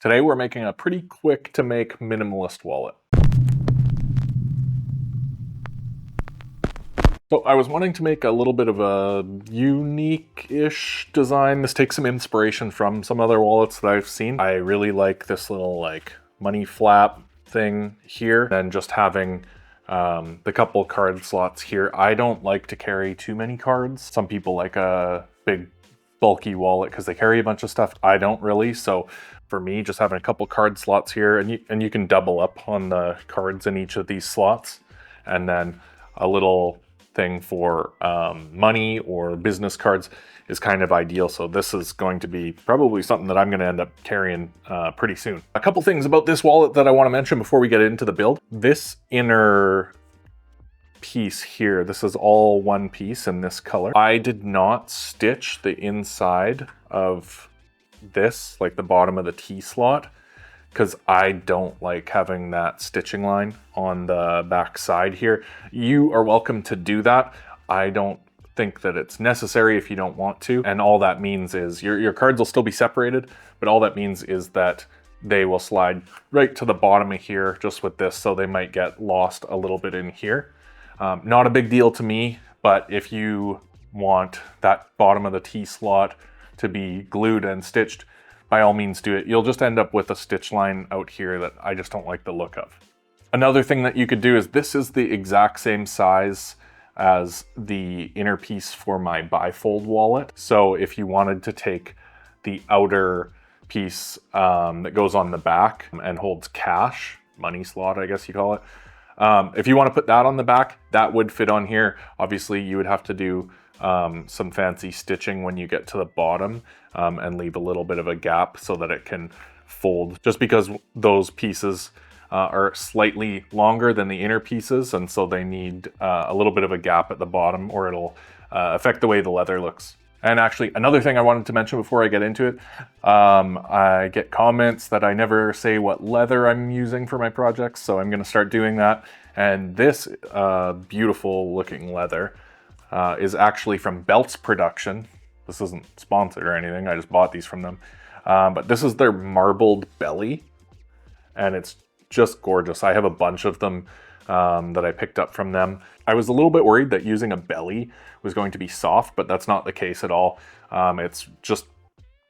Today we're making a pretty quick to make minimalist wallet. So I was wanting to make a little bit of a unique-ish design. This takes some inspiration from some other wallets that I've seen. I really like this little like money flap thing here, and just having the couple card slots here. I don't like to carry too many cards. Some people like a big bulky wallet because they carry a bunch of stuff. I don't really, so for me, just having a couple card slots here, and you can double up on the cards in each of these slots, and then a little thing for money or business cards is kind of ideal. So this is going to be probably something that I'm going to end up carrying pretty soon. A couple things about this wallet that I want to mention before we get into the build. This inner piece here, this is all one piece in this color. I did not stitch the inside of this, like the bottom of the T slot, because I don't like having that stitching line on the back side here. You are welcome to do that. I don't think that it's necessary if you don't want to. And all that means is your cards will still be separated, but all that means is that they will slide right to the bottom of here just with this, so they might get lost a little bit in here. Not a big deal to me, but if you want that bottom of the T slot to be glued and stitched, by all means do it. You'll just end up with a stitch line out here that I just don't like the look of. Another thing that you could do is this is the exact same size as the inner piece for my bifold wallet. So if you wanted to take the outer piece that goes on the back and holds cash, money slot, I guess you call it. If you want to put that on the back, that would fit on here. Obviously, you would have to do some fancy stitching when you get to the bottom and leave a little bit of a gap so that it can fold, just because those pieces are slightly longer than the inner pieces, and so they need a little bit of a gap at the bottom, or it'll affect the way the leather looks. And actually, another thing I wanted to mention before I get into it, I get comments that I never say what leather I'm using for my projects, so I'm going to start doing that. And this beautiful looking leather is actually from Belts Production. This isn't sponsored or anything, I just bought these from them. But this is their marbled belly, and it's just gorgeous. I have a bunch of them that I picked up from them. I was a little bit worried that using a belly was going to be soft, but that's not the case at all. It's just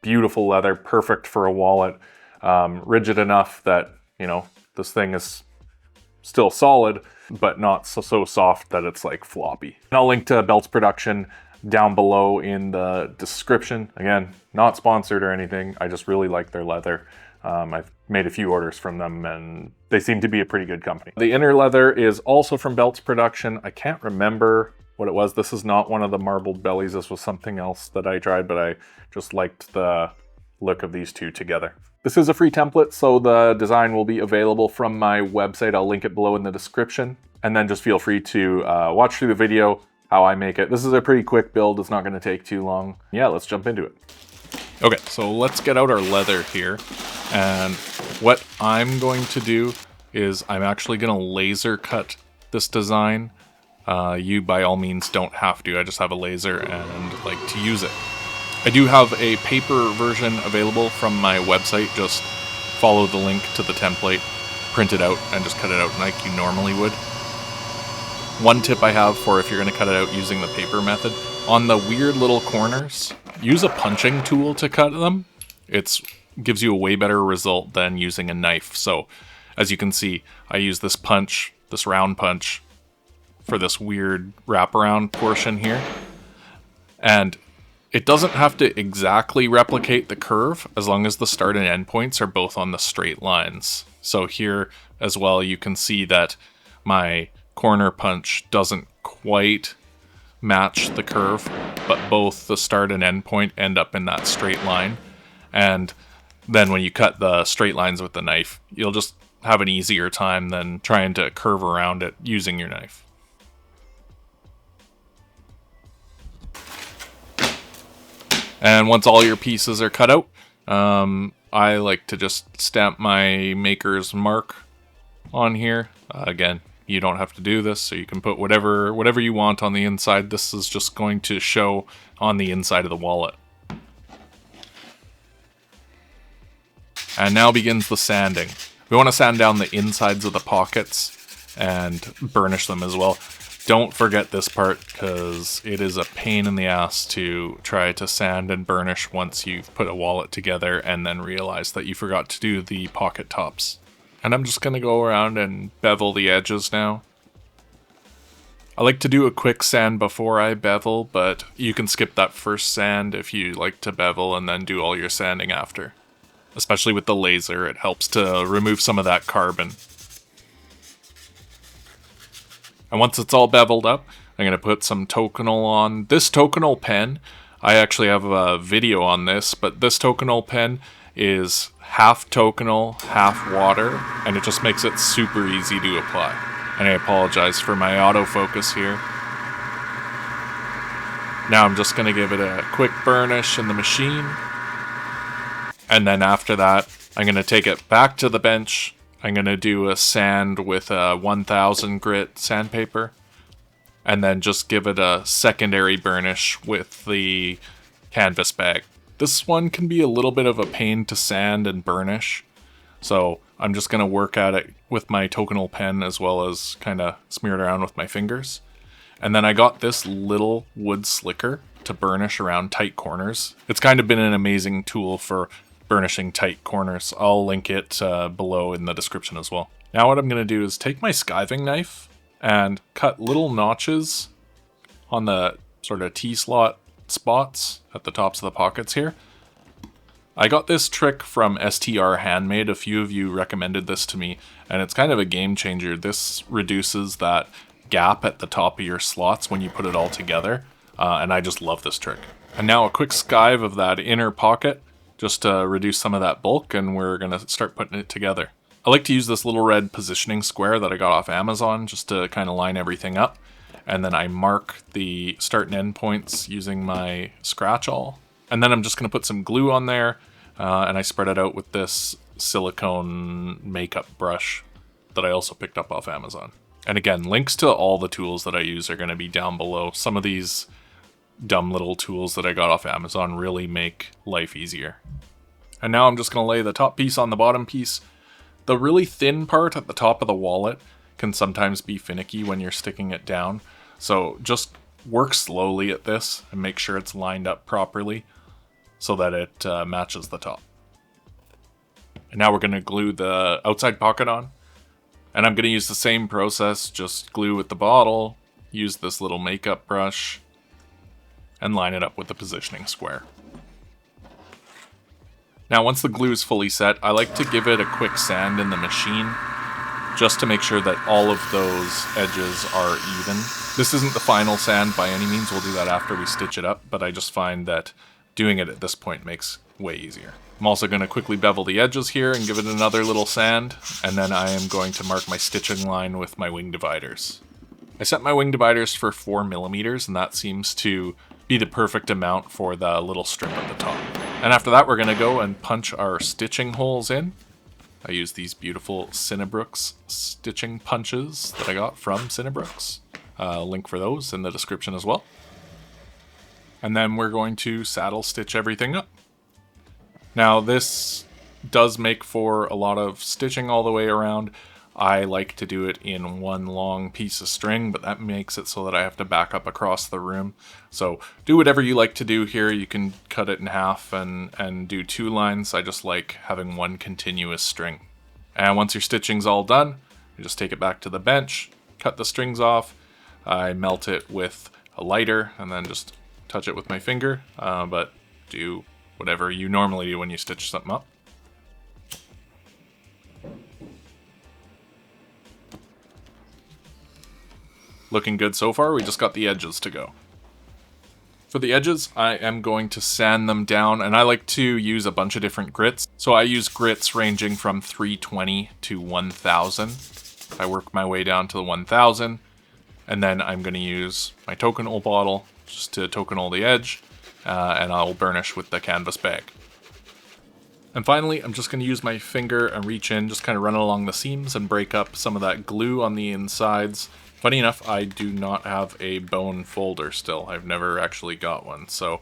beautiful leather, perfect for a wallet, rigid enough that, you know, this thing is still solid, but not so soft that it's like floppy. And I'll link to Belts Production down below in the description. Again, not sponsored or anything. I just really like their leather. I've made a few orders from them and they seem to be a pretty good company. The inner leather is also from Belts Production. I can't remember what it was. This is not one of the marbled bellies. This was something else that I tried, but I just liked the look of these two together. This is a free template, so the design will be available from my website. I'll link it below in the description. And then just feel free to watch through the video, how I make it. This is a pretty quick build. It's not going to take too long. Yeah, let's jump into it. Okay, so let's get out our leather here. And what I'm going to do is I'm actually going to laser cut this design. You by all means don't have to. I just have a laser and like to use it. I do have a paper version available from my website. Just follow the link to the template, print it out, and just cut it out like you normally would. One tip I have for if you're going to cut it out using the paper method, on the weird little corners, use a punching tool to cut them. It gives you a way better result than using a knife. So as you can see, I use this punch, this round punch, for this weird wraparound portion here. And it doesn't have to exactly replicate the curve as long as the start and end points are both on the straight lines. So here as well, you can see that my corner punch doesn't quite match the curve, but both the start and end point end up in that straight line. And then when you cut the straight lines with the knife, you'll just have an easier time than trying to curve around it using your knife. And once all your pieces are cut out, I like to just stamp my maker's mark on here. Again, you don't have to do this, so you can put whatever you want on the inside. This is just going to show on the inside of the wallet. And now begins the sanding. We want to sand down the insides of the pockets and burnish them as well. Don't forget this part because it is a pain in the ass to try to sand and burnish once you've put a wallet together and then realize that you forgot to do the pocket tops. And I'm just going to go around and bevel the edges now. I like to do a quick sand before I bevel, but you can skip that first sand if you like to bevel and then do all your sanding after. Especially with the laser, it helps to remove some of that carbon. And once it's all beveled up, I'm going to put some Tokonol on. This Tokonol pen, I actually have a video on this, but this Tokonol pen is half Tokonol, half water, and it just makes it super easy to apply. And I apologize for my autofocus here. Now I'm just going to give it a quick burnish in the machine. And then after that, I'm going to take it back to the bench. I'm going to do a sand with a 1000 grit sandpaper. And then just give it a secondary burnish with the canvas bag. This one can be a little bit of a pain to sand and burnish. So I'm just going to work at it with my Tokonol pen as well as kind of smear it around with my fingers. And then I got this little wood slicker to burnish around tight corners. It's kind of been an amazing tool for burnishing tight corners. I'll link it below in the description as well. Now what I'm going to do is take my skiving knife and cut little notches on the sort of T-slot spots at the tops of the pockets here. I got this trick from STR Handmade. A few of you recommended this to me, and it's kind of a game changer. This reduces that gap at the top of your slots when you put it all together, and I just love this trick. And now a quick skive of that inner pocket, just to reduce some of that bulk, and we're going to start putting it together. I like to use this little red positioning square that I got off Amazon just to kind of line everything up. And then I mark the start and end points using my scratch awl. And then I'm just going to put some glue on there, and I spread it out with this silicone makeup brush that I also picked up off Amazon. And again, links to all the tools that I use are going to be down below. Some of these dumb little tools that I got off Amazon really make life easier. And now I'm just going to lay the top piece on the bottom piece. The really thin part at the top of the wallet can sometimes be finicky when you're sticking it down. So just work slowly at this and make sure it's lined up properly so that it matches the top. And now we're going to glue the outside pocket on. And I'm going to use the same process, just glue with the bottle, use this little makeup brush, and line it up with the positioning square. Now once the glue is fully set, I like to give it a quick sand in the machine just to make sure that all of those edges are even. This isn't the final sand by any means, we'll do that after we stitch it up, but I just find that doing it at this point makes way easier. I'm also going to quickly bevel the edges here and give it another little sand, and then I am going to mark my stitching line with my wing dividers. I set my wing dividers for 4mm, and that seems to be the perfect amount for the little strip at the top. And after that, we're going to go and punch our stitching holes in. I use these beautiful Sinabroks stitching punches that I got from Sinabroks. Link for those in the description as well. And then we're going to saddle stitch everything up. Now this does make for a lot of stitching all the way around. I like to do it in one long piece of string, but that makes it so that I have to back up across the room. So do whatever you like to do here. You can cut it in half and do 2 lines. I just like having one continuous string. And once your stitching's all done, you just take it back to the bench, cut the strings off. I melt it with a lighter and then just touch it with my finger, but do whatever you normally do when you stitch something up. Looking good so far, we just got the edges to go. For the edges, I am going to sand them down, and I like to use a bunch of different grits. So I use grits ranging from 320 to 1000. I work my way down to the 1000, and then I'm going to use my Tokonol bottle just to Tokonol the edge, and I'll burnish with the canvas bag. And finally, I'm just going to use my finger and reach in, just kind of run along the seams and break up some of that glue on the insides. Funny enough, I do not have a bone folder still. I've never actually got one, so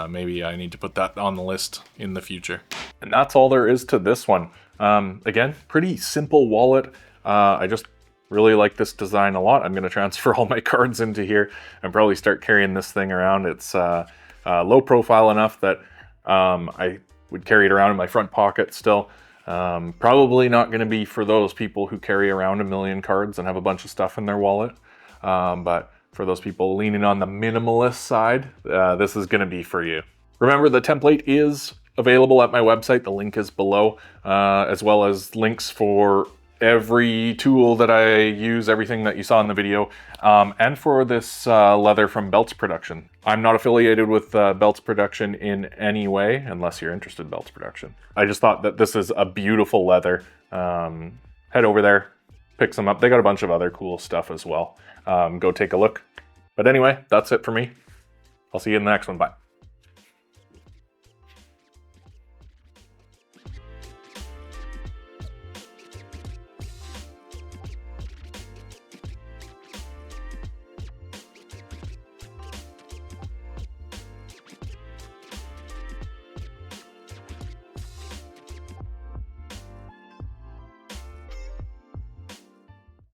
maybe I need to put that on the list in the future. And that's all there is to this one. Again, pretty simple wallet. I just really like this design a lot. I'm going to transfer all my cards into here and probably start carrying this thing around. It's low profile enough that I would carry it around in my front pocket still. Probably not going to be for those people who carry around a million cards and have a bunch of stuff in their wallet. But for those people leaning on the minimalist side, this is going to be for you. Remember, the template is available at my website. The link is below, as well as links for every tool that I use, everything that you saw in the video, and for this leather from Belts Production. I'm not affiliated with Belts Production in any way, unless you're interested in Belts Production. I just thought that this is a beautiful leather. Head over there, pick some up. They got a bunch of other cool stuff as well. Go take a look. But anyway, that's it for me. I'll see you in the next one. Bye.